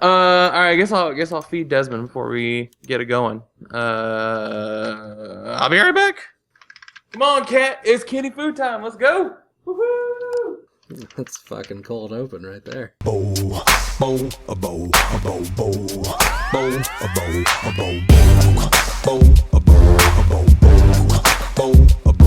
Alright, I guess I'll feed Desmond before we get it going. I'll be right back. Come on, cat. It's kitty food time. Let's go. Woohoo! That's fucking cold open right there. Bow, bow, a bow, a bow, bow, bow, a bow, a bow, bow, bow, a bow, a bow, bow, a bow, a bow.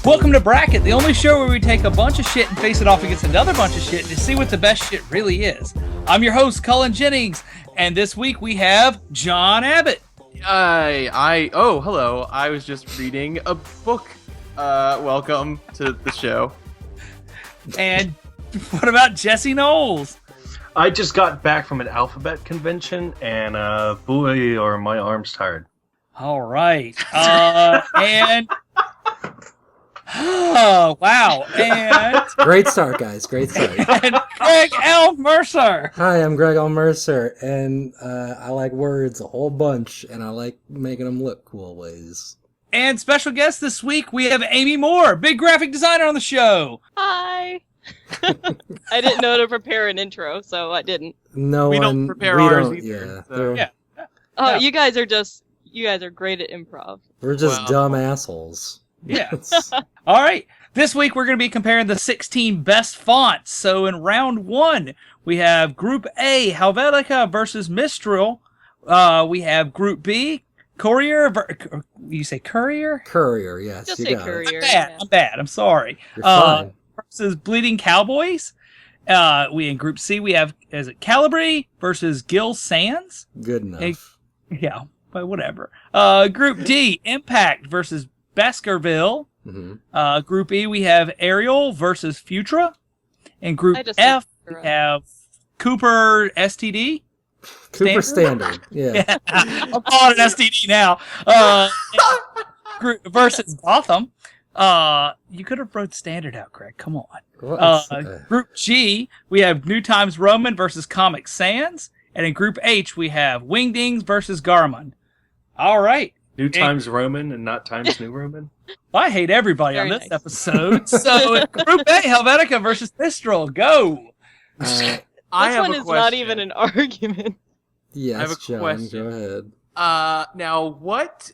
Welcome to Bracket, the only show where we take a bunch of shit and face it off against another bunch of shit to see what the best shit really is. I'm your host, Cullen Jennings, and this week we have John Abbott. Hello. I was just reading a book. Welcome to the show. And what about Jesse Knowles? I just got back from an alphabet convention, and boy, are my arms tired. All right. And... Oh, wow. And... Great start, guys. Great start. And Greg L. Mercer. Hi, I'm Greg L. Mercer, and I like words a whole bunch, and I like making them look cool ways. And special guest this week, we have Amy Moore, big graphic designer on the show. Hi. I didn't know to prepare an intro, so I didn't. We don't prepare ours either. So. Yeah. Oh, you guys are great at improv. We're just dumb assholes. Yeah. All right. This week we're going to be comparing the 16 best fonts. So in round one, we have Group A, Helvetica versus Mistral. We have Group B, Courier. You say Courier? Courier, yes. Just you say got Courier. it. I'm bad. I'm sorry. You're fine. Versus Bleeding Cowboys. We in Group C, we have, is it Calibri versus Gil Sands? Good enough. Yeah, but whatever. Group D, Impact versus Baskerville. Mm-hmm. Group E, we have Ariel versus Futura. And Group I just F, said we have Cooper STD. Cooper Standard. Yeah. I'll call it an STD now. Versus Gotham. You could have wrote Standard out, Craig. Come on. Group G, we have New Times Roman versus Comic Sans. And in Group H, we have Wingdings versus Garmin. All right. New Times Roman and not Times New Roman? I hate everybody Very on this nice. episode. So in Group A, Helvetica versus Mistral. Go. This I have one a is question. not even an argument. Yes, I have a John, question. go ahead. Now what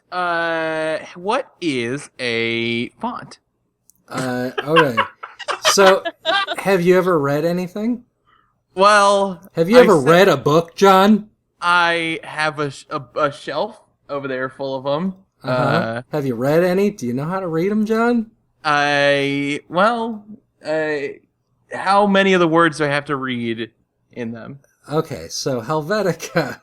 is a font? Okay. So, have you ever read anything? Well, Have you ever read a book, John? I have a shelf over there full of them. Uh-huh. Have you read any? Do you know how to read them, John? How many of the words do I have to read in them? Okay, so Helvetica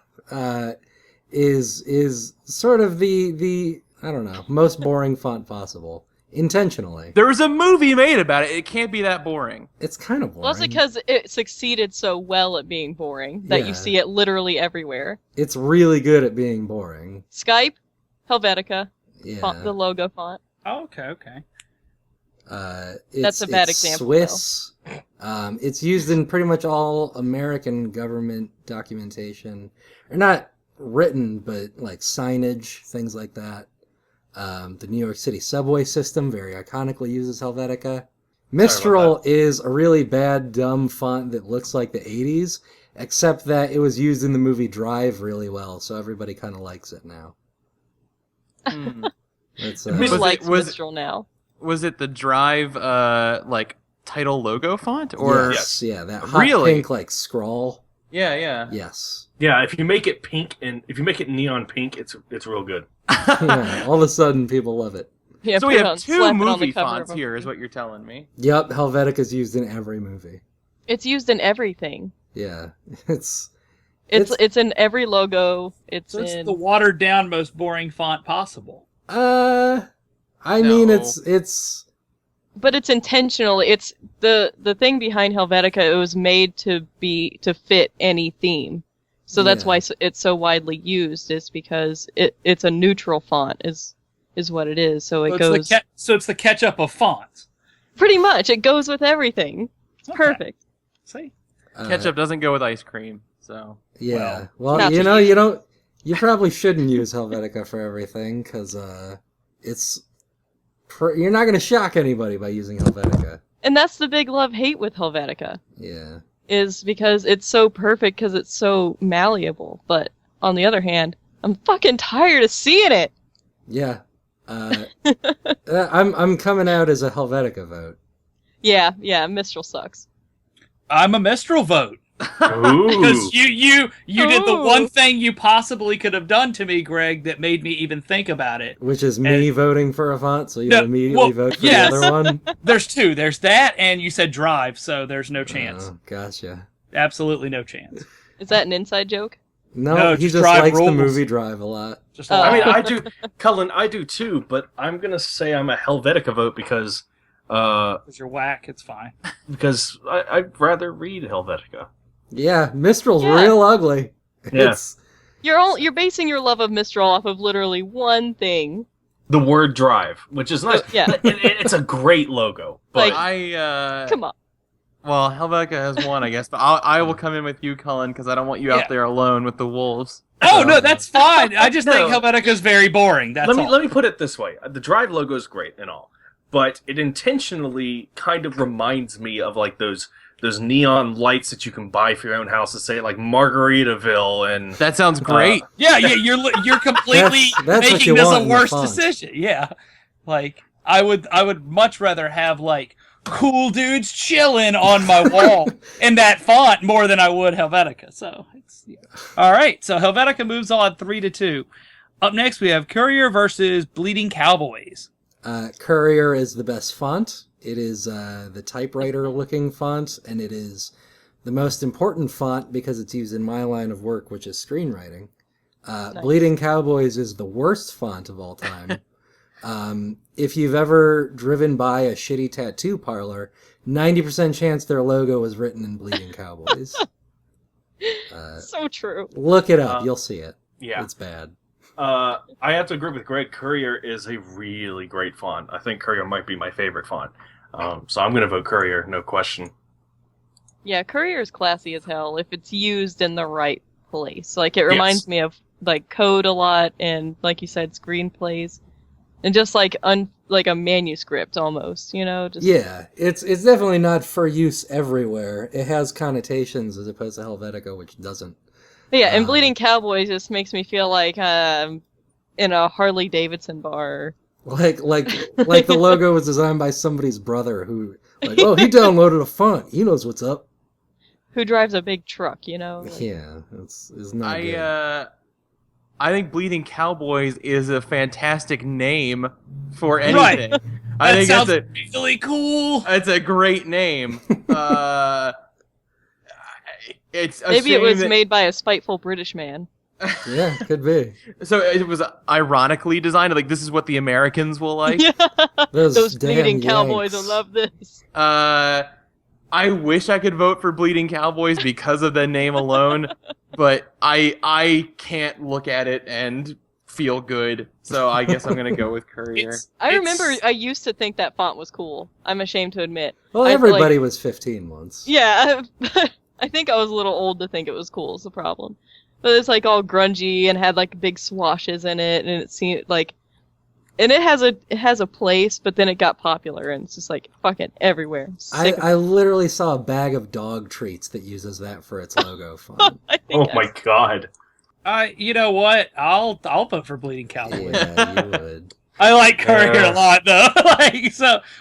is sort of the I don't know, most boring font possible. Intentionally. There was a movie made about it. It can't be that boring. It's kind of boring. Well, it's because it succeeded so well at being boring that Yeah. you see it literally everywhere. It's really good at being boring. Skype, Helvetica, Yeah. the logo font. Oh, okay. It's a bad it's example, Swiss. It's used in pretty much all American government documentation. Or not written, but like signage, things like that. The New York City subway system very iconically uses Helvetica. Mistral is a really bad, dumb font that looks like the 80s, except that it was used in the movie Drive really well, so everybody kind of likes it now. It's, Who Was likes it- was- Mistral now? Was it the Drive like title logo font or? yes, yeah, that hot Really? pink like scroll. Yeah. Yes. Yeah, if you make it pink and if you make it neon pink, it's real good. Yeah, all of a sudden people love it. Yeah, So we put it have on- two slap it on the movie cover fonts of a here, is movie. what you're telling me. Yep, Helvetica's used in every movie. It's used in everything. Yeah, it's It's in every logo. It's So it's in the watered down, most boring font possible. I mean, No. it's but it's intentional. It's the thing behind Helvetica. It was made to fit any theme, so that's Yeah. why it's so widely used. Is because it's a neutral font is what it is. So it goes It's the ketchup of fonts. pretty much. It goes with everything. It's Okay. perfect. See? Ketchup doesn't go with ice cream, so. Yeah, well, Not you to know, you. you probably shouldn't use Helvetica for everything because it's you're not going to shock anybody by using Helvetica. And that's the big love-hate with Helvetica. Yeah. is because it's so perfect because it's so malleable. But on the other hand, I'm fucking tired of seeing it. Yeah. I'm coming out as a Helvetica vote. Yeah, Mistral sucks. I'm a Mistral vote. Ooh. Because you did the Ooh. one thing you possibly could have done to me, Greg, that made me even think about it. Which is me voting for a font, so you No, immediately vote for yes. the other one? There's two. There's that, and you said Drive, so there's no chance. Oh, gotcha. Absolutely no chance. Is that an inside joke? No, he just just Drive likes rules. the movie Drive a lot. Just Oh. I mean, I do, Cullen, I do too, but I'm gonna say I'm a Helvetica vote because you're whack. It's fine. I'd rather read Helvetica. Yeah, Mistral's Yeah. real ugly. Yeah. It's, You're basing your love of Mistral off of literally one thing. The word drive, which is nice. Yeah. It's a great logo. But Like- Come on. Well, Helvetica has won, I guess, but I will come in with you, Cullen, because I don't want you Yeah. out there alone with the wolves. Oh, no, that's fine. I just think No. Helvetica's very boring. That's all. let me put it this way: the Drive logo is great and all, but it intentionally kind of reminds me of like those neon lights that you can buy for your own house that say like Margaritaville and That sounds great. Yeah, you're completely That's what making you this want a in the worse font. decision. Yeah, like I would much rather have like cool dudes chilling on my wall in that font more than I would Helvetica. So it's all right. So Helvetica moves on 3-2. Up next we have Courier versus Bleeding Cowboys. Courier is the best font. It is the typewriter-looking font, and it is the most important font because it's used in my line of work, which is screenwriting. Bleeding Cowboys is the worst font of all time. If you've ever driven by a shitty tattoo parlor, 90% chance their logo was written in Bleeding Cowboys. So true. Look it up. You'll see it. yeah. It's bad. I have to agree with Greg. Courier is a really great font. I think Courier might be my favorite font. So I'm going to vote Courier, no question. Yeah, Courier is classy as hell if it's used in the right place. Like, it reminds me of, like, code a lot and, like you said, screenplays. And just, like, like a manuscript, almost, you know? Just... Yeah, it's definitely not for use everywhere. It has connotations as opposed to Helvetica, which doesn't. But yeah, and Bleeding Cowboys just makes me feel like in a Harley Davidson bar. Like the logo was designed by somebody's brother who, like, oh, he downloaded a font. He knows what's up. Who drives a big truck, you know? Like... Yeah, it's not good. I think Bleeding Cowboys is a fantastic name for anything. Right. I That think sounds it's really cool. it's a great name. It's a Maybe it shame was that- made by a spiteful British man. Yeah, could be. So it was ironically designed. Like this is what the Americans will like. Those damn Bleeding Cowboys Yanks. will love this. I wish I could vote for Bleeding Cowboys because of the name alone, but I can't look at it and feel good. So I guess I'm gonna go with Courier. I remember I used to think that font was cool. I'm ashamed to admit. Well, I feel everybody like- was 15 once. Yeah, I think I was a little old to think it was cool, is the problem. But it's like all grungy and had like big swashes in it, and it seemed like, and it has a place, but then it got popular, and it's just like fucking everywhere. Sick of I literally saw a bag of dog treats that uses that for its logo font. I think Oh my god. You know what? I'll vote for Bleeding Cowboys. Yeah, you would. I like Courier Yeah. a lot though.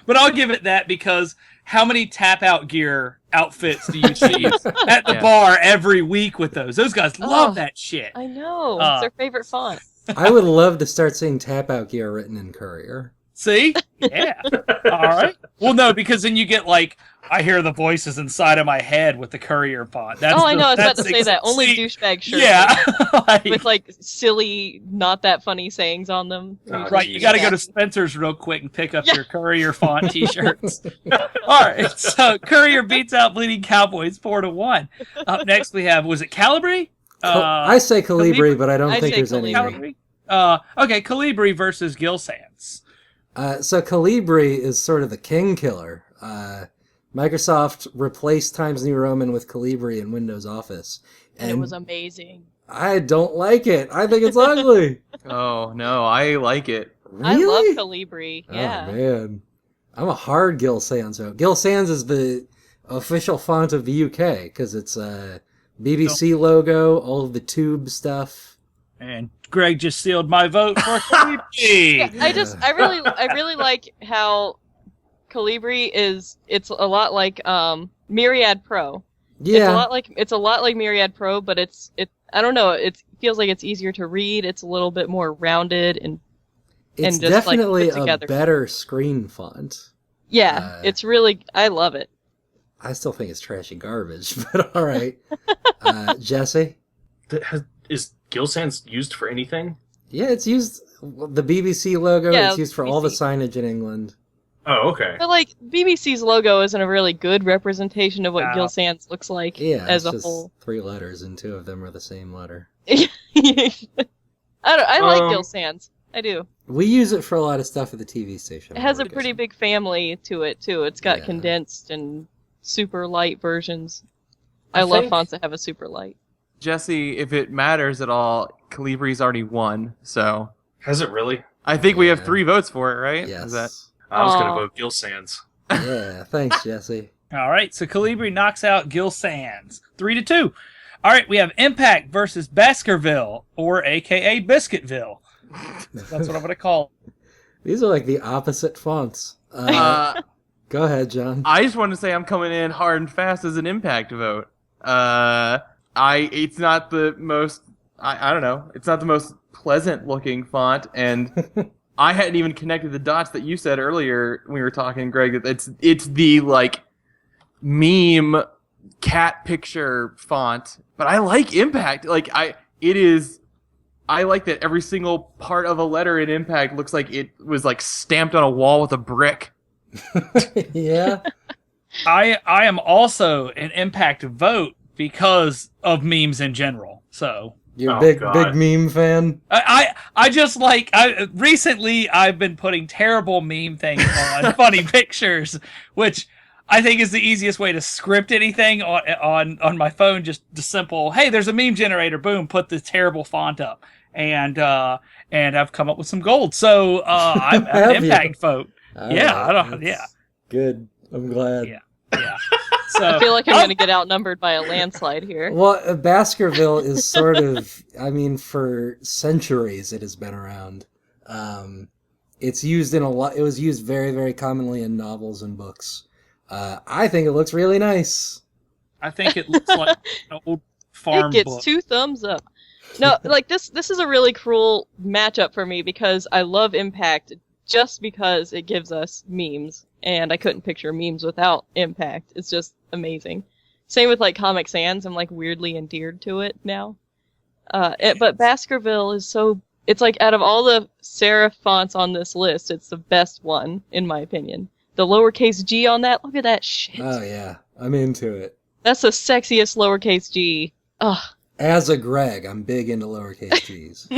But I'll give it that because how many tap out gear outfits do you see at the Yeah. bar every week with those? Those guys love Oh. that shit. I know. Uh, It's their favorite font. I would love to start seeing tap out gear written in Courier. See? Yeah. All right. Well, no, because then you get like, I hear the voices inside of my head with the Courier font. That's I know. I was about to that's say that. Only see, douchebag shirts. Yeah. Like, With like silly, not that funny sayings on them. Oh, right. You got to go to Yeah. Spencer's real quick and pick up Yeah. your Courier font T-shirts. All right. So Courier beats out Bleeding Cowboys 4-1. Up next we have, was it Calibri? I say Calibri, Calibri? but I don't I think say there's any. Calibri. Calibri? Okay, Calibri versus Gil Sans. So Calibri is sort of the king killer. Microsoft replaced Times New Roman with Calibri in Windows Office. And it was amazing. I don't like it. I think it's ugly. Oh no, I like it. I Really? love Calibri. Oh Yeah. man, I'm a hard Gil Sans vote. Gil Sans is the official font of the UK because it's a BBC logo, all of the tube stuff. And Greg just sealed my vote for Calibri. I really like how Calibri it's a lot like Myriad Pro. Yeah, It's a lot like Myriad Pro, but I don't know, it feels like it's easier to read, it's a little bit more rounded and it's just, definitely put a together. better screen font. Yeah, it's really, I love it. I still think it's trashy garbage, but all right. Jesse? Is Gill Sans used for anything? Yeah, it's used, the BBC logo, Yeah, it's used for all the BBC. signage in England. Oh, okay. But like BBC's logo isn't a really good representation of what No. Gill Sans looks like Yeah, as it's a just whole. 3 letters and 2 of them are the same letter. I like Gill Sans. I do. We use it for a lot of stuff at the TV station. It has a pretty big family to it too. It's got Yeah. condensed and super light versions. I I love think- fonts that have a super light. Jesse, if it matters at all, Calibri's already won, so Has it really? I think we have Yeah. 3 votes for it, right? Yes. Is that... I was going Aw. to vote Gill Sans. Yeah, thanks, Jesse. All right, so Calibri knocks out Gill Sans. 3-2. All right, we have Impact versus Baskerville, or AKA Biscuitville. That's what I'm going to call it. These are like the opposite fonts. Go ahead, John. I just want to say I'm coming in hard and fast as an impact vote. It's not the most, I don't know, it's not the most pleasant looking font, and I hadn't even connected the dots that you said earlier when we were talking, Greg, that it's the, like, meme cat picture font, but I like impact. Like, I like that every single part of a letter in impact looks like it was, like, stamped on a wall with a brick. Yeah. I am also an Impact vote because of memes in general. So You're a Oh, big God. meme fan? I just like recently I've been putting terrible meme things on funny pictures, which I think is the easiest way to script anything on my phone. Just the simple, hey, there's a meme generator, boom, put the terrible font up, and I've come up with some gold. So I'm Have an you? Impact vote. All Yeah, right, I don't- that's yeah. Good. I'm glad. Yeah. Yeah. So I feel like I'm going to get outnumbered by a landslide here. Well, Baskerville is sort of, I mean, for centuries it has been around. It's used in a lot, it was used very, very commonly in novels and books. I think it looks really nice. I think it looks like an old farm It gets book. 2 thumbs up. No, like this is a really cruel matchup for me because I love Impact just because it gives us memes, and I couldn't picture memes without Impact. It's just amazing. Same with like Comic Sans, I'm like weirdly endeared to it now. But Baskerville is it's like out of all the serif fonts on this list, it's the best one, in my opinion. The lowercase g on that, look at that shit. Oh, yeah. I'm into it. That's the sexiest lowercase g. Ugh. As a Greg, I'm big into lowercase g's.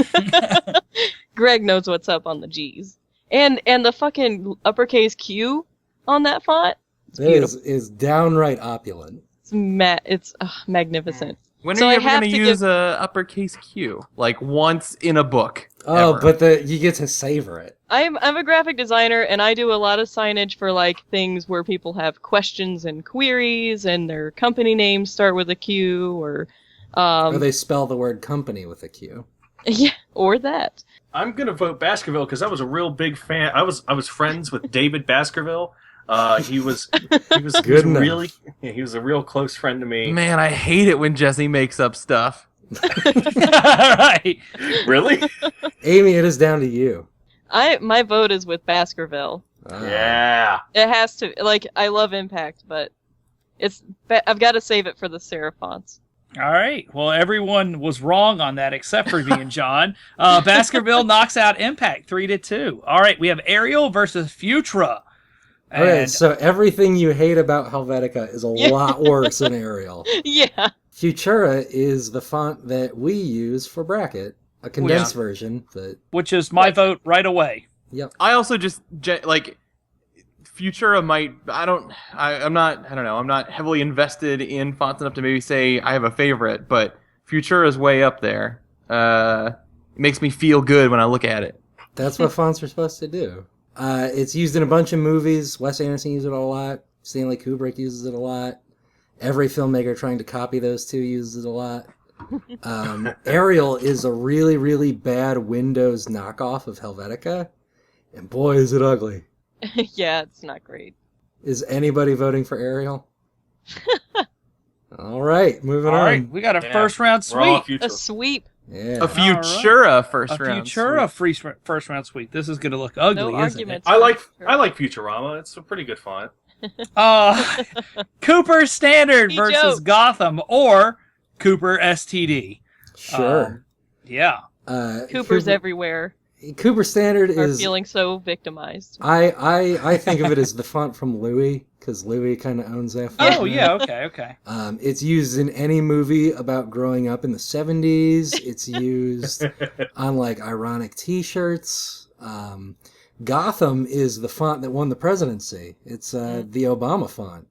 Greg knows what's up on the G's. And the fucking uppercase Q on that font, It is downright opulent. it's magnificent. When So are I you ever have going to to use a uppercase Q? Like, once in a book. Oh, ever. but you get to savor it. I'm a graphic designer, and I do a lot of signage for like things where people have questions and queries, and their company names start with a Q, or Or they spell the word company with a Q. yeah, or that. I'm going to vote Baskerville because I was a real big fan. I was friends with David Baskerville. He was Good enough. really, he was a real close friend to me. Man, I hate it when Jesse makes up stuff. Right. Really? Amy, it is down to you. My vote is with Baskerville. Yeah. It has to, like, I love Impact, but I've got to save it for the serif fonts. All right. Well, everyone was wrong on that except for me and John. Baskerville knocks out Impact 3-2. All right. We have Ariel versus Futura. Okay, And so everything you hate about Helvetica is a lot worse than Arial. Yeah. Futura is the font that we use for bracket, a condensed version, but which is my vote right away. yep. I also just, like, Futura might, I'm not heavily invested in fonts enough to maybe say I have a favorite, but Futura is way up there. It makes me feel good when I look at it. That's what fonts are supposed to do. It's used in a bunch of movies. Wes Anderson used it a lot. Stanley Kubrick uses it a lot. Every filmmaker trying to copy those two uses it a lot. Arial is a really, really bad Windows knockoff of Helvetica. And boy, is it ugly. Yeah, it's not great. Is anybody voting for Arial? All right, moving All on. right, we got a first round We're all sweep. A sweep. Yeah. A Futura first A round. Futura first round sweep. This is going to look ugly, No isn't arguments. I like Futurama. It's a pretty good font. it? Cooper Standard He versus jokes. Gotham or Cooper STD. Sure. Yeah. Cooper's everywhere. Cooper Standard Are is. feeling so victimized. I think of it as the font from Louis, because Louis kind of owns that font. Oh, yeah, okay. It's used in any movie about growing up in the 70s. It's used on like ironic t-shirts. Gotham is the font that won the presidency. It's the Obama font.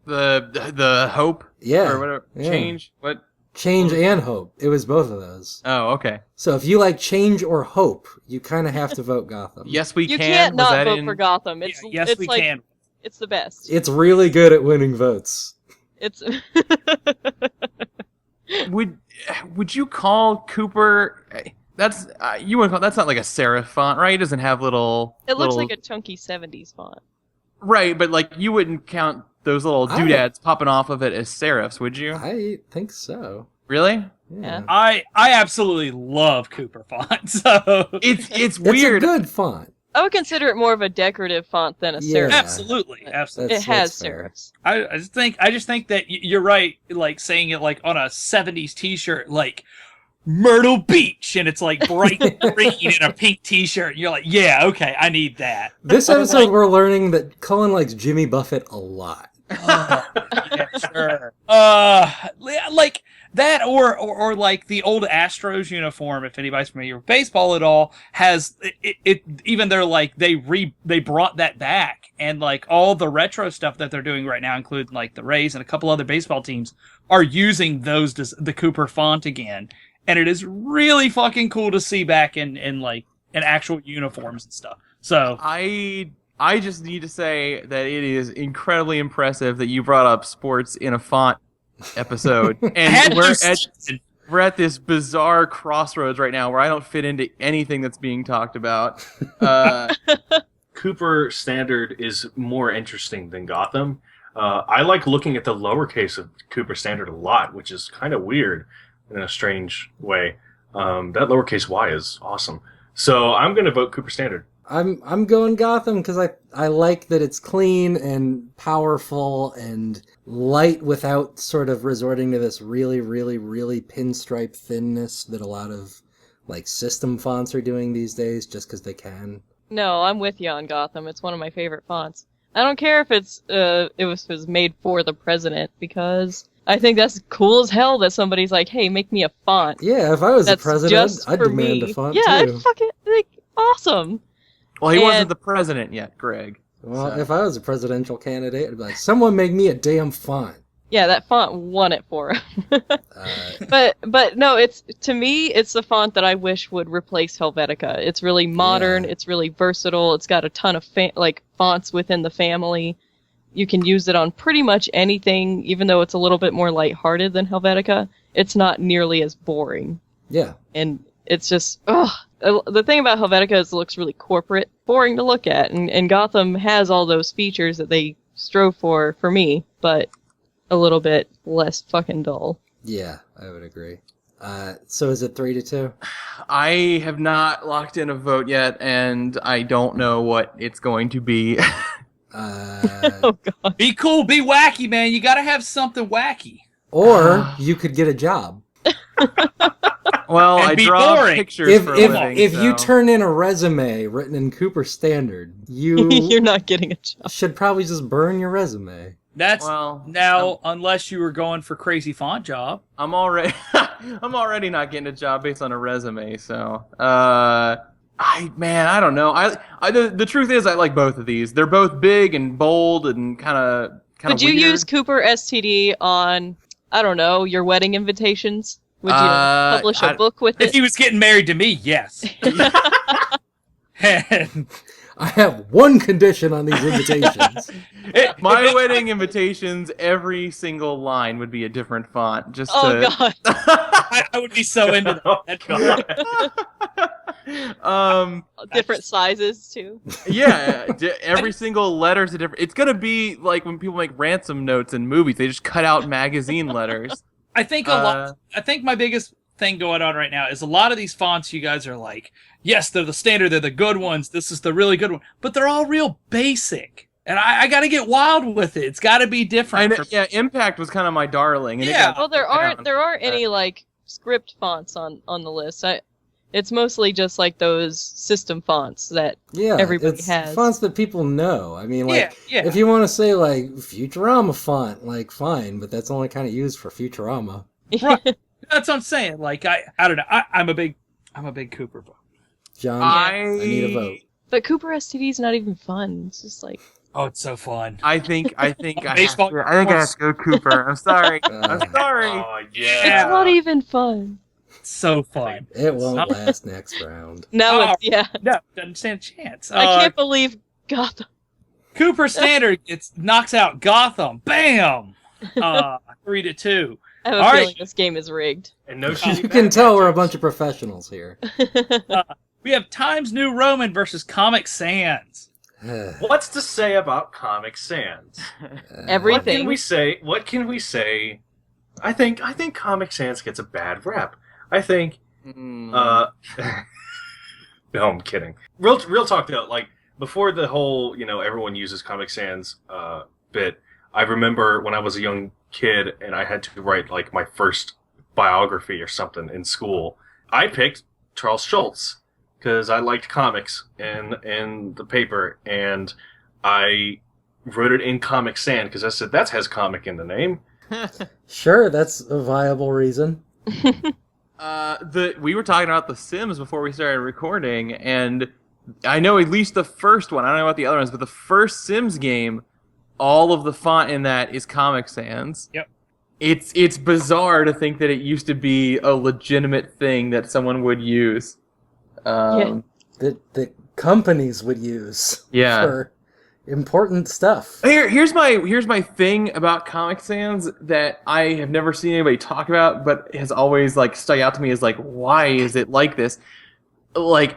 The Hope? Yeah. Or whatever. Yeah. Change? What? Change and Hope. It was both of those. Oh, okay. So if you like Change or Hope, you kind of have to vote Gotham. Yes, we You can. can't Was not that vote in... for Gotham. It's Yes, it's we like, can. It's the best. It's really good at winning votes. It's Would you call Cooper... That's you wouldn't call that's not like a serif font, right? It doesn't have little. It looks little- like a chunky 70s font. right, but like you wouldn't count those little doodads popping off of it as serifs, would you? I think so. Really? Yeah. I absolutely love Cooper font, so It's It's weird. a good font. I would consider it more of a decorative font than a Yeah. serif. absolutely. It has fair. serifs. I just think that you're right, like saying it like on a 70s t-shirt, like Myrtle Beach, and it's like bright green in a pink t-shirt, and you're like, yeah, okay, I need that. This episode, we're learning that Cullen likes Jimmy Buffett a lot. Oh, yeah, sure. Like that, or like the old Astros uniform. If anybody's familiar with baseball at all, has it even they're like they brought that back, and like all the retro stuff that they're doing right now, including like the Rays and a couple other baseball teams, are using the Cooper font again, and it is really fucking cool to see back in like in actual uniforms and stuff. So I just need to say that it is incredibly impressive that you brought up sports in a font episode, and we're at this bizarre crossroads right now where I don't fit into anything that's being talked about. Cooper Standard is more interesting than Gotham. I like looking at the lowercase of Cooper Standard a lot, which is kind of weird in a strange way. That lowercase y is awesome. So I'm going to vote Cooper Standard. I'm going Gotham because I like that it's clean and powerful and light without sort of resorting to this really, really, really pinstripe thinness that a lot of like system fonts are doing these days just because they can. No, I'm with you on Gotham. It's one of my favorite fonts. I don't care if it was made for the president, because I think that's cool as hell that somebody's like, hey, make me a font. Yeah, if I was the That's president, just I'd for demand me. a font Yeah, too. I'd fucking like awesome. Well, he And- wasn't the president yet, Greg. Well, So- if I was a presidential candidate, I'd be like, someone make me a damn font. Yeah, that font won it for him. Uh, But no, it's to me, it's the font that I wish would replace Helvetica. It's really modern. Yeah. It's really versatile. It's got a ton of fonts within the family. You can use it on pretty much anything, even though it's a little bit more lighthearted than Helvetica. It's not nearly as boring, yeah. and it's just the thing about Helvetica is it looks really corporate, boring to look at, and Gotham has all those features that they strove for me, but a little bit less fucking dull. Yeah, I would agree. So is it 3-2? I have not locked in a vote yet, and I don't know what it's going to be. Oh god. be cool, be wacky, man. You gotta have something wacky. Or you could get a job. Well, And I be draw boring. pictures If for a if living. if you so- turn in a resume written in Cooper Standard, you You're not getting a job. should probably just burn your resume. That's Well, now, unless you were going for crazy font job. I'm already I'm already not getting a job based on a resume, so I don't know. The truth is I like both of these. They're both big and bold and kind of Would you weird. use Cooper STD on, I don't know, your wedding invitations? Would you publish a book with If it? he was getting married to me, yes. And I have one condition on these invitations. My wedding invitations, every single line would be a different font. Just Oh to... god. I would be so into Oh, that. God. Different sizes too. Yeah, every single letter's a different. It's gonna be like when people make ransom notes in movies; they just cut out magazine letters. I think I think my biggest thing going on right now is a lot of these fonts. You guys are like, yes, they're the standard, they're the good ones. This is the really good one, but they're all real basic. And I got to get wild with it. It's got to be different. Yeah, Impact was kind of my darling. And Yeah. Well, there aren't any like script fonts on the list. It's mostly just like those system fonts that Yeah, everybody it's has. fonts that people know. I mean, like, Yeah. if you want to say like Futurama font, like fine, but that's only kind of used for Futurama. Right. That's what I'm saying. Like I don't know. I'm a big Cooper vote. John, I need a vote. But Cooper STD is not even fun. It's just like Oh, it's so fun. I think I have Baseball to, I have to go Cooper. I'm sorry. I'm sorry. Oh, it's yeah. not even fun. It's so fun. It won't last next round. No, Oh. it's No, doesn't stand a chance. I can't believe Gotham. Cooper Standard knocks out Gotham. Bam. 3-2. I have a All feeling right. this game is rigged. And no You shitty can bad tell we're a matchups. bunch of professionals here. We have Times New Roman versus Comic Sans. What's to say about Comic Sans? Everything. What can we say? I think Comic Sans gets a bad rep. I think no, I'm kidding. Real talk though, like before the whole, everyone uses Comic Sans bit, I remember when I was a young kid and I had to write like my first biography or something in school. I picked Charles Schultz because I liked comics and the paper, and I wrote it in Comic Sans because I said that has comic in the name. Sure, that's a viable reason. We were talking about The Sims before we started recording, and I know at least the first one. I don't know about the other ones, but the first Sims game, all of the font in that is Comic Sans. Yep. It's bizarre to think that it used to be a legitimate thing that someone would use. That companies would use Yeah. for important stuff. Here's my thing about Comic Sans that I have never seen anybody talk about, but has always like stuck out to me as like, why is it like this? Like,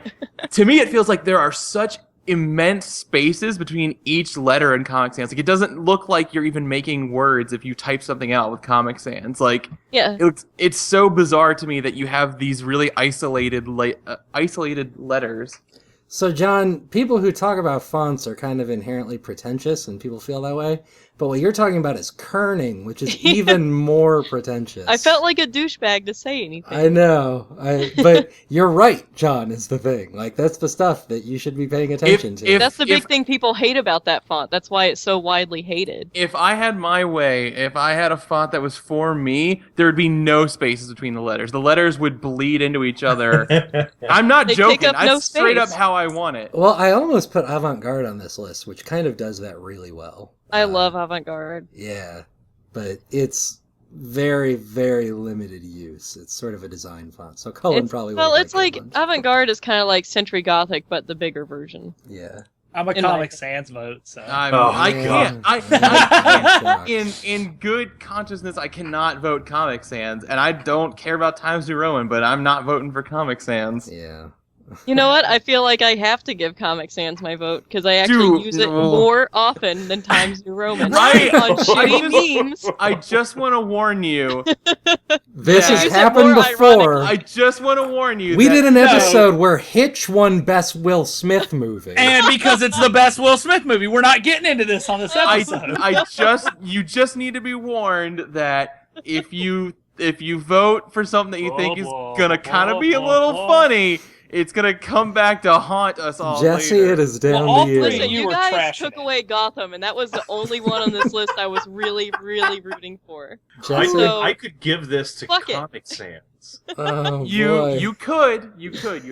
to me, it feels like there are such immense spaces between each letter in Comic Sans. Like, it doesn't look like you're even making words if you type something out with Comic Sans. Like, Yeah. it's so bizarre to me that you have these really isolated letters. So, John, people who talk about fonts are kind of inherently pretentious, and people feel that way. But what you're talking about is kerning, which is even more pretentious. I felt like a douchebag to say anything. I know. But you're right, John, is the thing. Like, that's the stuff that you should be paying attention to. That's the big thing people hate about that font. That's why it's so widely hated. If I had my way, if I had a font that was for me, there would be no spaces between the letters. The letters would bleed into each other. I'm not They joking. take up no That's straight up space. how I want it. Well, I almost put avant-garde on this list, which kind of does that really well. I love avant-garde. Yeah, but it's very, very limited use. It's sort of a design font. So Cullen probably Well, would've it's liked like it a bunch. avant-garde is kind of like Century Gothic, but the bigger version. Yeah. I'm a In my Comic opinion. Sans vote, so I yeah. can't. I Yeah. in good consciousness, I cannot vote Comic Sans, and I don't care about Times New Roman, but I'm not voting for Comic Sans. Yeah. You know what? I feel like I have to give Comic Sans my vote because I actually Dude, use it no. more often than Times New Roman. Right. On I shitty memes. I just want to warn you. This Yeah. has Use it happened more before. I just want to warn you. We that- did an episode where Hitch won Best Will Smith movie. and because it's the best Will Smith movie, we're not getting into this on this episode. You just need to be warned that if you vote for something that you think is gonna kind of be a little funny, it's gonna come back to haunt us all Jesse, later. it is down Well, all to you. three- Listen, You you were guys trashing took it. away Gotham, and that was the only one on this list I was really, really rooting for. Jesse, So- I could give this to Fuck it. Comic Sans. oh, boy. You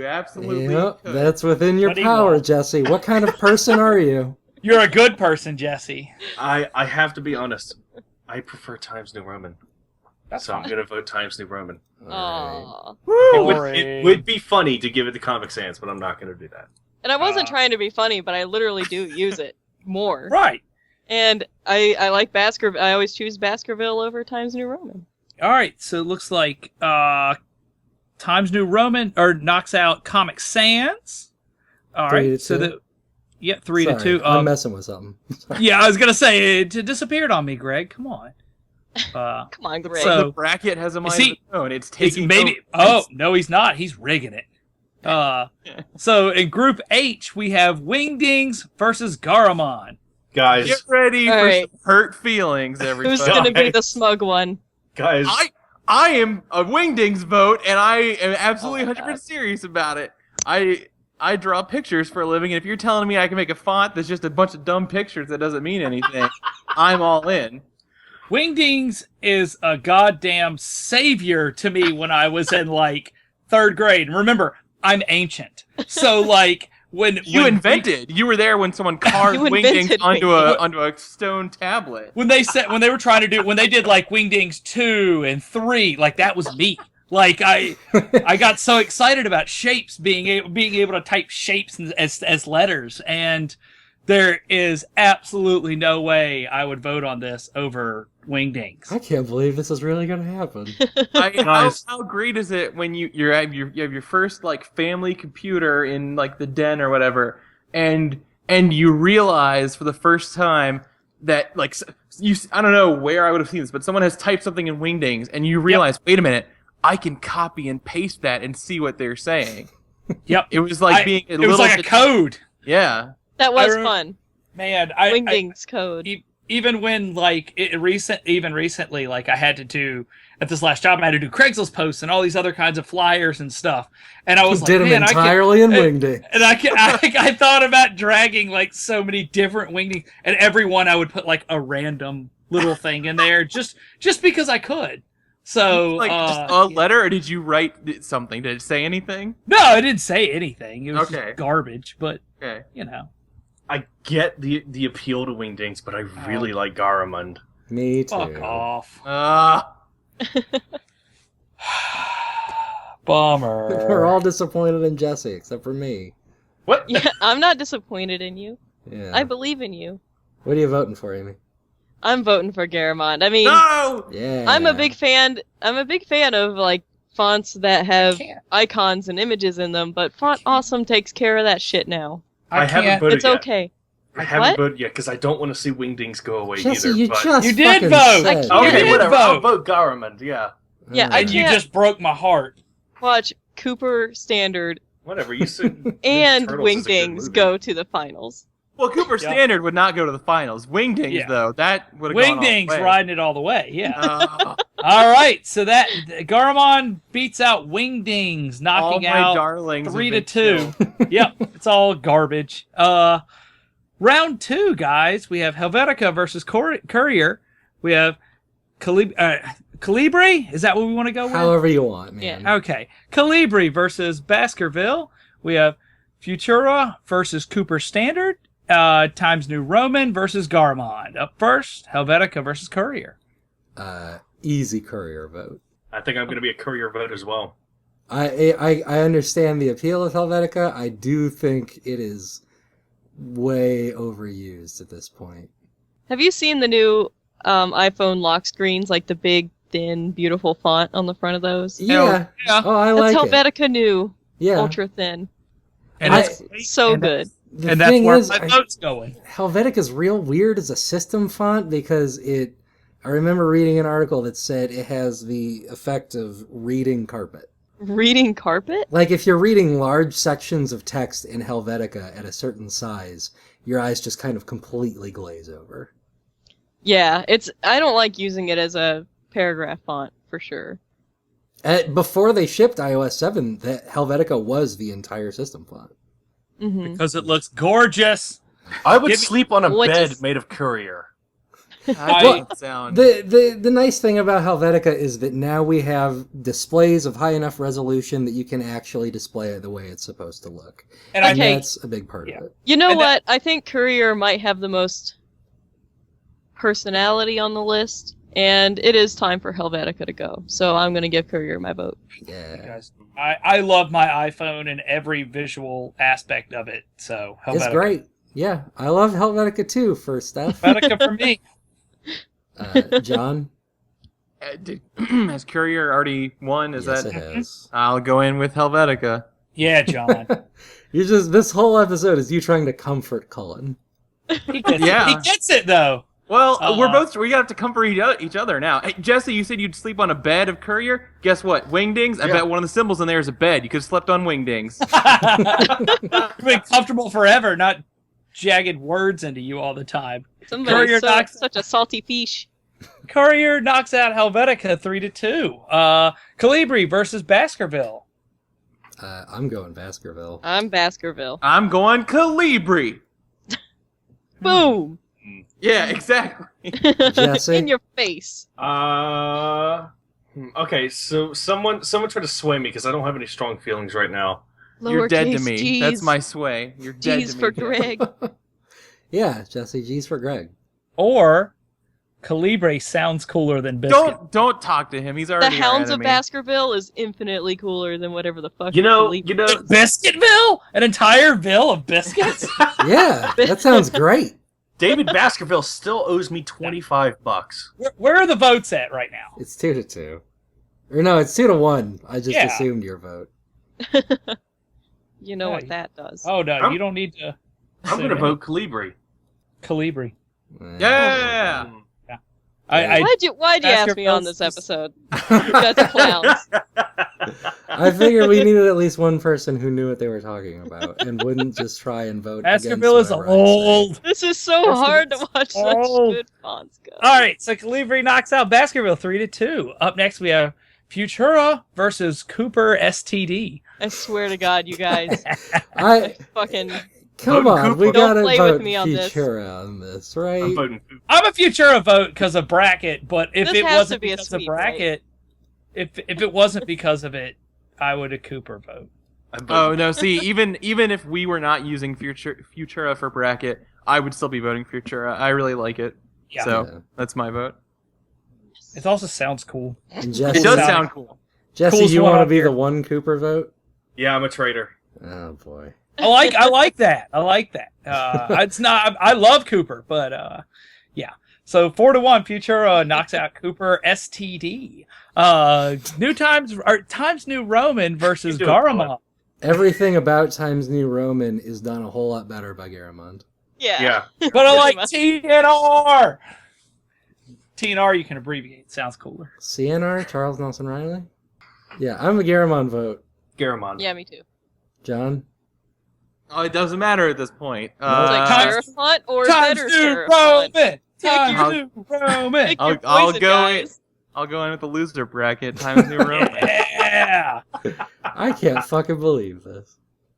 absolutely Yep, could. that's within your What do you power, want? Jesse. What kind of person are you? You're a good person, Jesse. I have to be honest. I prefer Times New Roman. That's So I'm fine. gonna vote Times New Roman. All Aww. It Boring. would be funny to give it to Comic Sans, but I'm not gonna do that. And I wasn't trying to be funny, but I literally do use it more. Right. And I like Baskerville. I always choose Baskerville over Times New Roman. All right. So it looks like Times New Roman knocks out Comic Sans. All right. 3-2. So the 3 Sorry, to 2. I'm messing with something. Yeah, I was gonna say it disappeared on me, Greg. Come on. Come on, Greg. So- The bracket has a mind See, of its own. It's It's taking maybe. over. Oh no, he's not. He's rigging it. So in Group H we have Wingdings versus Garamon. Guys, Get ready All for right. some hurt feelings, everybody. Who's going to be Guys. the smug one? guys, I am a Wingdings vote, and I am absolutely Oh my 100% serious about it. I draw pictures for a living, and if you're telling me I can make a font that's just a bunch of dumb pictures that doesn't mean anything, I'm all in. Wingdings is a goddamn savior to me when I was in like 3rd grade. And remember, I'm ancient, so like when You were there when someone carved You Wingdings invented onto a stone tablet. when they did like Wingdings 2 and 3, like that was me. Like I got so excited about shapes being able to type shapes as letters, and there is absolutely no way I would vote on this over Wingdings. I can't believe this is really going to happen. How great is it when you have your first like family computer in like the den or whatever, and you realize for the first time that like I don't know where I would have seen this, but someone has typed something in Wingdings, and you realize, wait a minute, I can copy and paste that and see what they're saying. Yep, It was like it was like a code. Yeah. That was I fun. Man, Wingdings code. Even when like recently, like I had to do at this last job, I had to do Craigslist posts and all these other kinds of flyers and stuff, and I was like, Did them man, entirely in Wingdings. And I thought about dragging like so many different Wingdings, and every one I would put like a random little thing in there just because I could. So Like just a letter, or did you write something? Did it say anything? no, I didn't say anything. It was Okay. just garbage, but Okay. you know. I get the appeal to Wingdings, but I really like Garamond. Me too. Fuck off. Bummer. We're all disappointed in Jesse, except for me. What? Yeah, I'm not disappointed in you. Yeah. I believe in you. What are you voting for, Amy? I'm voting for Garamond. I mean, No! Yeah. I'm a big fan of like fonts that have can't. icons and images in them, but Font Awesome takes care of that shit now. I haven't can't. voted It's yet. okay. I haven't What? voted yet because I don't want to see Wingdings go away Jesse, either. you but... just You did fucking vote! said I Okay, did whatever. I'll vote. vote Garamond. Yeah, Yeah, I And you can't just broke my heart. watch Cooper Standard whatever. You said. and Turtles is a good Wingdings movie. go to the finals. Well, Cooper Yeah. Standard would not go to the finals. Wingdings, Yeah. though, that would have gone all the Wingdings way. riding it all the way. Yeah. Uh, All right. So that Garamon beats out Wingdings, all knocking my out darlings have 3 to been 2. killed. Yep. It's all garbage. Round 2, guys. We have Helvetica versus Courier. We have Calibri. Is that what we want to go with? However you want, man. Yeah. Okay. Calibri versus Baskerville. We have Futura versus Cooper Standard. Times New Roman versus Garamond. Up first, Helvetica versus Courier. Easy Courier vote. I think I'm going to be a Courier vote as well. I understand the appeal of Helvetica. I do think it is way overused at this point. Have you seen the new iPhone lock screens, like the big, thin, beautiful font on the front of those? Yeah. Yeah. Oh, I That's like it. Helvetica new, Yeah. ultra thin. And I- it's So and good. The and that's thing where is, my vote's going. Helvetica's real weird as a system font because I remember reading an article that said it has the effect of reading carpet. Reading carpet? Like if you're reading large sections of text in Helvetica at a certain size, your eyes just kind of completely glaze over. Yeah, I don't like using it as a paragraph font, for sure. Before they shipped iOS 7, the Helvetica was the entire system font. Hmm Because it looks gorgeous. I would Give me- sleep on a What bed is- made of Courier. That I- doesn't sound. The nice thing about Helvetica is that now we have displays of high enough resolution that you can actually display it the way it's supposed to look. And I And Okay. that's a big part Yeah. of it. You know And what? I think Courier might have the most personality on the list And it is time for Helvetica to go. So I'm going to give Courier my vote. Yeah. Guys, I love my iPhone and every visual aspect of it. So Helvetica. It's great. Yeah, I love Helvetica too for stuff. Helvetica for me. John? Has Courier already won? Is Yes, that? it has. I'll go in with Helvetica. Yeah, John. You're just this whole episode is you trying to comfort Cullen. He gets, Yeah. he gets it though. Well, Uh-huh. we have to comfort each other now. Hey, Jesse, you said you'd sleep on a bed of Courier. Guess what? Wingdings. I Yeah. bet one of the symbols in there is a bed. You could have slept on Wingdings. You've been comfortable forever, not jagged words into you all the time. Somebody's Courier knocks- such a salty fish. Courier knocks out Helvetica 3-2. Calibri versus Baskerville. I'm going Baskerville. I'm Baskerville. I'm going Calibri. Boom! Yeah, exactly. Jesse? In your face. Okay, so someone tried to sway me because I don't have any strong feelings right now. You're dead to Lowercase me. G's. That's my sway. You're dead G's to me. for Greg. Yeah, Jesse, G's for Greg. Or Calibri sounds cooler than Biscuit. Don't talk to him. He's The already our Hounds of enemy. Baskerville is infinitely cooler than whatever the fuck. You know, Calibri- Biscuitville? An entire ville of biscuits? Yeah, that sounds great. David Baskerville still owes me $25. Where are the votes at right now? It's 2-2. Or no, it's 2-1. I just Yeah. assumed your vote. You know Yeah, what that does. Oh no, I'm- you don't need to. I'm going to vote Calibri. Calibri. Yeah. I Why'd you ask me on Baskerville's this just- episode? You guys are clowns. I figured we needed at least one person who knew what they were talking about and wouldn't just try and vote Baskerville is against whatever I say. old. This is so hard to watch such old. good fonts go. All right, so Calibri knocks out Baskerville 3-2. Up next, we have Futura versus Cooper STD. I swear to God, you guys. I Fucking. come Vote on, we Cooper. gotta Don't play with vote me on this. Futura on this, I'm right? voting. I'm a Futura vote because of bracket, but if This it has to wasn't be a because sweep, of bracket, if it wasn't because of it, I would a Cooper vote. I'm Oh voting. no! See, even if we were not using Futura for bracket, I would still be voting Futura. I really like it. Yeah. So Yeah. that's my vote. It also sounds cool. And It Jesse, does sound- sound cool. Jesse, coolest you one want to up be here. the one Cooper vote? Yeah, I'm a traitor. Oh boy. I like that. I like that. It's not. I love Cooper, but yeah. So 4-1, Futura knocks out Cooper STD. Times New Roman versus You do it, Cullen. Garamond. Everything about Times New Roman is done a whole lot better by Garamond. Yeah. Yeah. But I like much. TNR. TNR you can abbreviate. Sounds cooler. CNR, Charles Nelson Riley? Yeah, I'm a Garamond vote. Garamond. Yeah, me too. John? Oh, it doesn't matter at this point. It's like Times- Sheriff Hunt or Times better New Sheriff Hunt. Roman. Pick Times your- New Roman. Pick I'll- your I'll poison, go in. guys. I'll go in with the loser bracket. Times New Roman. Yeah. I can't fucking believe this.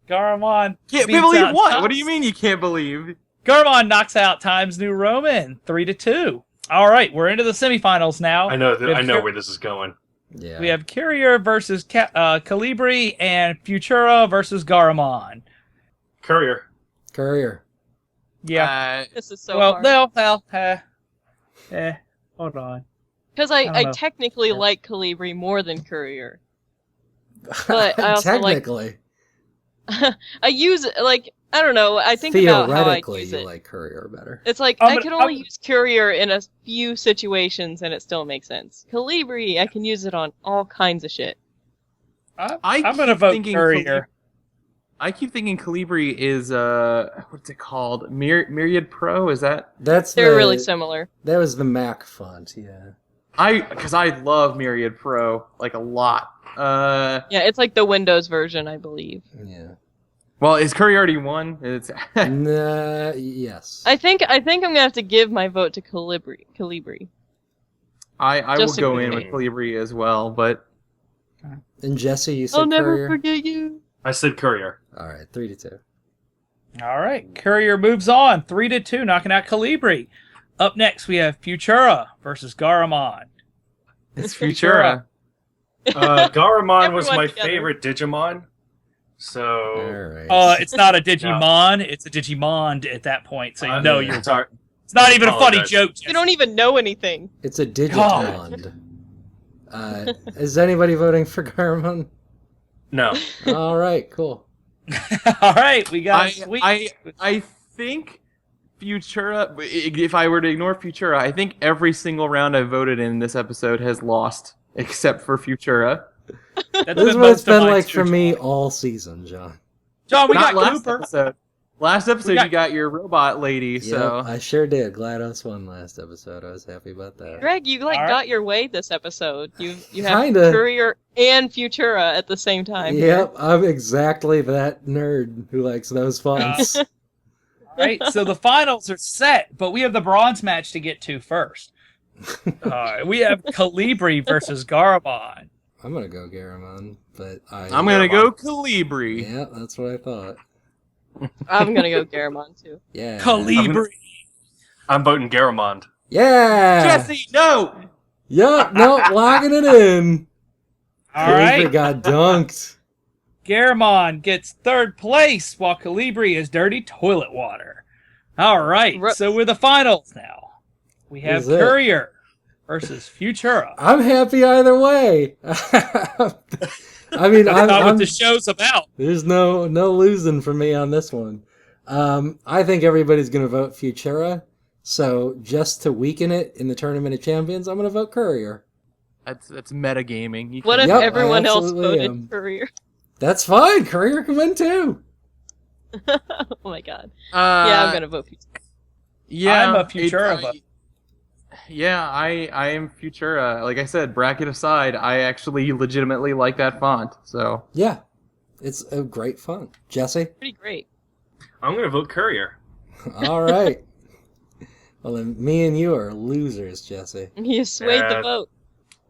Garamond. Can't beats believe out what? Times- What do you mean you can't believe? Garamond knocks out Times New Roman 3-2. All right, we're into the semifinals now. I know. We have I know Cur- where this is going. Yeah. We have Courier versus Calibri and Futura versus Garamond. Courier. Courier. Yeah. This is so well, hard. hold on. Because I don't I know. technically like Calibri more than Courier. But I also like- Technically. I use it, like, I don't know, I think about how I Theoretically, use you it. like Courier better. It's like, I'm I gonna- can only I'm- use Courier in a few situations and it still makes sense. Calibri, I can use it on all kinds of shit. I'm going to keep vote thinking Courier. I keep thinking Calibri is what's it called? Myriad Pro? Is that? That's They're the, really similar. That was the Mac font, yeah. Because I love Myriad Pro like a lot. Yeah, it's like the Windows version, I believe. Yeah. Well, is Courier already won? It's Yes. I think I'm gonna have to give my vote to Calibri. I will Just go a in with Calibri as well, but And Jesse, you said I'll never Courier? forget you. I said Courier. Alright, 3-2. All right, Courier moves on 3-2, knocking out Calibri. Up next, we have Futura versus Garamond. it's Futura. Garamond was Everyone my together. favorite Digimon. So Alright. It's not a Digimon, it's a Digimond at that point, so you know you're sorry. It's not even a funny Apologize. joke. You don't even know anything. It's a Digitond. Is anybody voting for Garmon? No. All right, cool. All right, we got a sweet. I think Futura. If I were to ignore Futura, I think every single round I voted in this episode has lost, except for Futura. That's This is been what it's most of been mine like too, for me John. all season, John. John, we Not got last Cooper. episode. Last episode got- you got your robot lady, so Yep, I sure did. GLaDOS won last episode. I was happy about that. Greg, you All right. got your way this episode. You have Kinda. Courier and Futura at the same time. Yep, I'm exactly that nerd who likes those fonts. All right, so the finals are set, but we have the bronze match to get to first. All right, we have Calibri versus Garabon. I'm gonna go Garamond, but I'm gonna go Calibri. Yeah, that's what I thought. I'm gonna go Garamond too. Yeah. Calibri. I'm voting Garamond. Yeah. Jesse, no. Yep. No, locking it in. All Calibri right, got dunked. Garamond gets third place, while Calibri is dirty toilet water. All right, Ru- so we're the finals now. We have Who's it? Courier versus Futura. I'm happy either way. I mean, That's not what I'm the show's about. there's no losing for me on this one. I think everybody's gonna vote Futura. So just to weaken it in the Tournament of Champions, I'm gonna vote Courier. That's metagaming. You What can- if Yep, I everyone else absolutely voted am. Courier? That's fine. Courier can win too. Oh my god. Yeah, I'm gonna vote Futura. Yeah, I'm a Futura, but- Yeah, I am Futura. Like I said, bracket aside, I actually legitimately like that font. So Yeah, it's a great font. Jesse. Pretty great. I'm gonna vote Courier. All right. Well, then me and you are losers, Jesse. You swayed the Yeah. vote.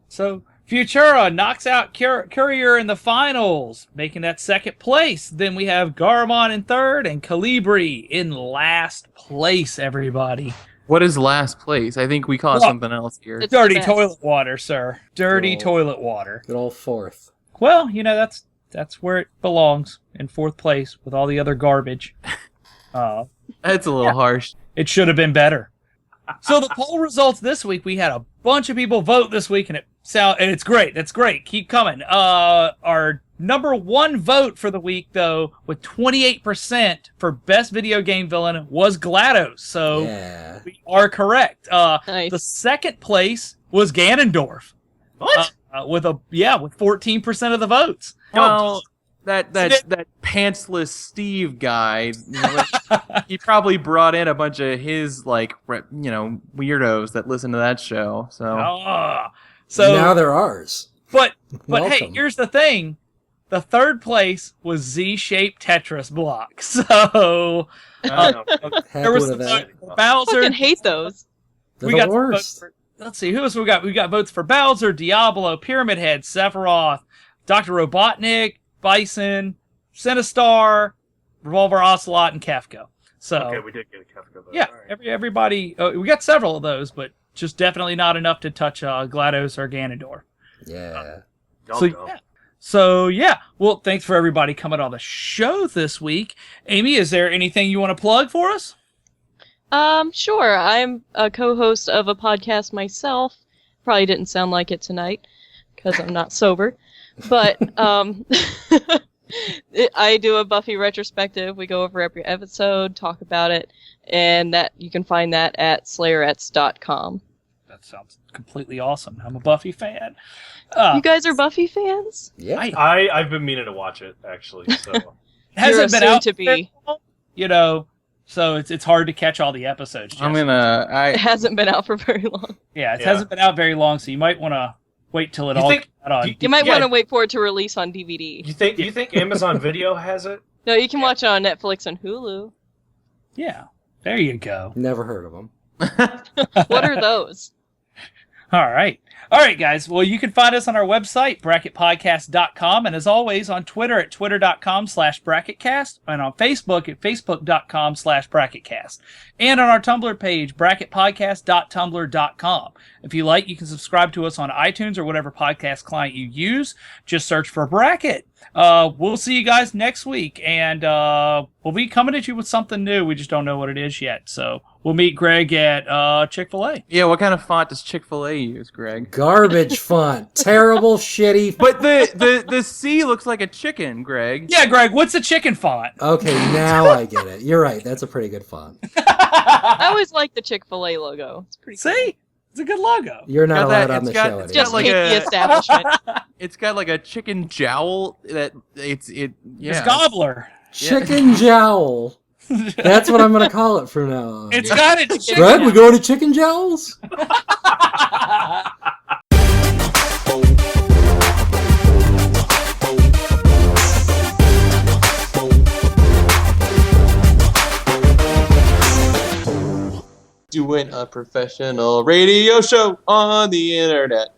So Futura knocks out Courier in the finals, making that second place. Then we have Garamond in third and Calibri in last place, everybody. what is last place? I think we call it Well, something else here. It's Dirty the best. toilet water, sir. Dirty Oh. toilet water. Good old fourth. Well, that's where it belongs, in fourth place with all the other garbage. That's a little harsh. It should have been better. So the poll results this week, we had a bunch of people vote this week, and it's great. That's great. Keep coming. Our number one vote for the week, though, with 28% for best video game villain, was GLaDOS. So Yeah. we are correct. Nice. The second place was Ganondorf. What? With 14% of the votes. Well, that pantsless Steve guy, he probably brought in a bunch of his weirdos that listen to that show. So So now they're ours. But hey, Welcome. here's the thing. The third place was Z-shaped Tetris block. So Oh, Happy there was with the that. vote for Bowser. fucking hate those. They're We the got the votes worst. for, let's see, who else we got? We got votes for Bowser, Diablo, Pyramid Head, Sephiroth, Dr. Robotnik, Bison, Sinistar, Revolver Ocelot, and Kefka. So okay, we did get a Kefka vote. yeah, All right. everybody, we got several of those, but just definitely not enough to touch GLaDOS or Ganondorf. Yeah. Y'all So go. yeah. So yeah, well, thanks for everybody coming on the show this week. Amy, is there anything you want to plug for us? Sure. I'm a co-host of a podcast myself. Probably didn't sound like it tonight because I'm not sober. But I do a Buffy retrospective. We go over every episode, talk about it, and that you can find that at Slayerettes.com. That sounds completely awesome. I'm a Buffy fan. You guys are Buffy fans? Yeah. I've been meaning to watch it actually. So Hasn't You're been out soon to very be. long, so it's hard to catch all the episodes. I'm Jesse. It hasn't been out for very long. Yeah, it Yeah. hasn't been out very long, so you might want to wait till it You all think- comes out on. You might Yeah. want to wait for it to release on DVD. you think Amazon Video has it? No, you can watch it on Netflix and Hulu. Yeah, there you go. Never heard of them. What are those? All right, guys. Well, you can find us on our website, bracketpodcast.com, and as always, on Twitter at twitter.com/bracketcast, and on Facebook at facebook.com/bracketcast, and on our Tumblr page, bracketpodcast.tumblr.com. If you like, you can subscribe to us on iTunes or whatever podcast client you use. Just search for Bracket. We'll see you guys next week, and we'll be coming at you with something new. We just don't know what it is yet, so We'll meet Greg at Chick-fil-A. Yeah, what kind of font does Chick-fil-A use, Greg? Garbage font. Terrible, shitty. But the C looks like a chicken, Greg. Yeah, Greg, what's a chicken font? Okay, now I get it. You're right. That's a pretty good font. I always like the Chick-fil-A logo. It's pretty cool. See? It's a good logo. You're not Got that- allowed on it's the got- show it's anymore. Just like hate the a- establishment. It's got like a chicken jowl that It's yeah. Gobbler. Chicken jowl. That's what I'm going to call it from now on. It's got it. Chicken. Greg, we going to chicken jowls? Doing a professional radio show on the internet.